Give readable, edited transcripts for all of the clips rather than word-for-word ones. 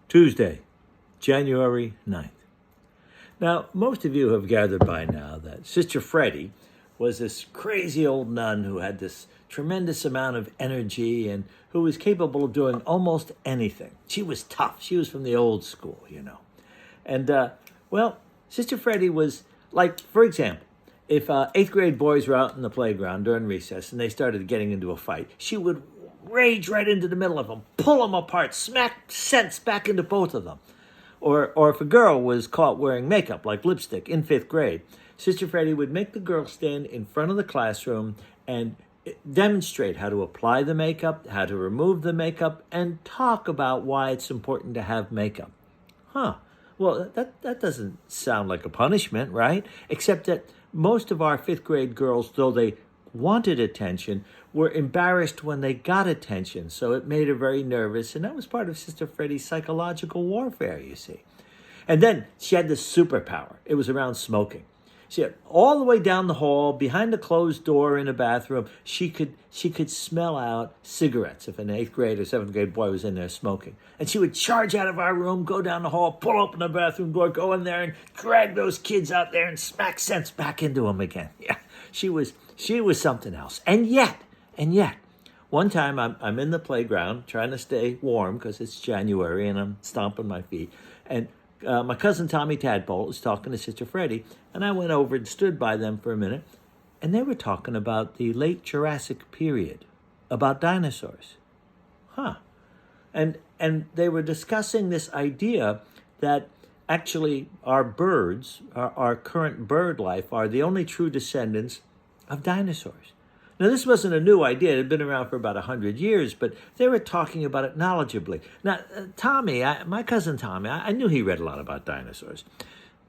Tuesday, January 9th. Now, most of you have gathered by now that Sister Freddie was this crazy old nun who had this tremendous amount of energy and who was capable of doing almost anything. She was tough. She was from the old school, you know. And, Sister Freddie was like, for example, if eighth grade boys were out in the playground during recess and they started getting into a fight, she would rage right into the middle of them, pull them apart, smack sense back into both of them. Or if a girl was caught wearing makeup, like lipstick, in fifth grade, Sister Freddie would make the girl stand in front of the classroom and demonstrate how to apply the makeup, how to remove the makeup, and talk about why it's important to have makeup. Well, that doesn't sound like a punishment, right? Except that most of our fifth grade girls, though they wanted attention, were embarrassed when they got attention. So it made her very nervous. And that was part of Sister Freddie's psychological warfare, you see. And then she had this superpower. It was around smoking. She had all the way down the hall, behind the closed door in a bathroom, she could smell out cigarettes if an eighth grade or seventh grade boy was in there smoking. And she would charge out of our room, go down the hall, pull open the bathroom door, go in there and drag those kids out there and smack sense back into them again. Yeah, she was something else. And yet, one time I'm in the playground trying to stay warm because it's January and I'm stomping my feet. And my cousin Tommy Tadpole was talking to Sister Freddie, and I went over and stood by them for a minute, and they were talking about the late Jurassic period, about dinosaurs. And they were discussing this idea that actually our birds, our current bird life, are the only true descendants of dinosaurs. Now, this wasn't a new idea. It had been around for about 100 years, but they were talking about it knowledgeably. Now, Tommy, my cousin Tommy, I knew he read a lot about dinosaurs,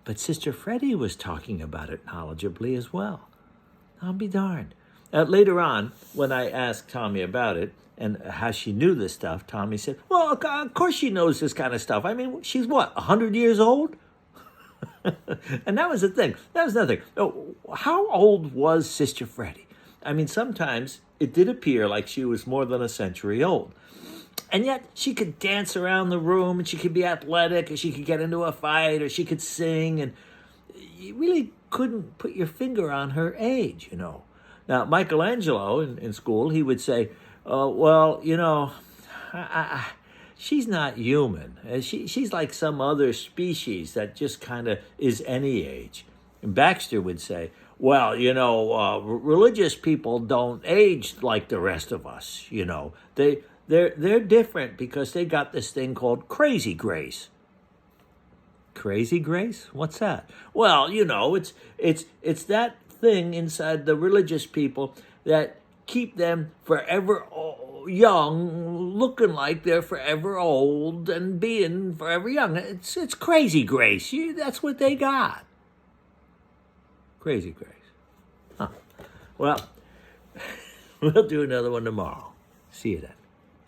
but Sister Freddie was talking about it knowledgeably as well. I'll be darned. Later on, when I asked Tommy about it and how she knew this stuff, Tommy said, well, of course she knows this kind of stuff. I mean, she's what, 100 years old? And that was the thing. That was nothing. How old was Sister Freddie? I mean, sometimes it did appear like she was more than a century old. And yet she could dance around the room and she could be athletic, or she could get into a fight, or she could sing. And you really couldn't put your finger on her age, you know. Now, Michelangelo in school, he would say, she's not human. She's like some other species that just kind of is any age. And Baxter would say, well, religious people don't age like the rest of us, you know. They're different because they got this thing called crazy grace. Crazy grace? What's that? Well, it's that thing inside the religious people that keep them forever young, looking like they're forever old and being forever young. It's crazy grace. That's what they got. Crazy grace. Well, we'll do another one tomorrow. See you then.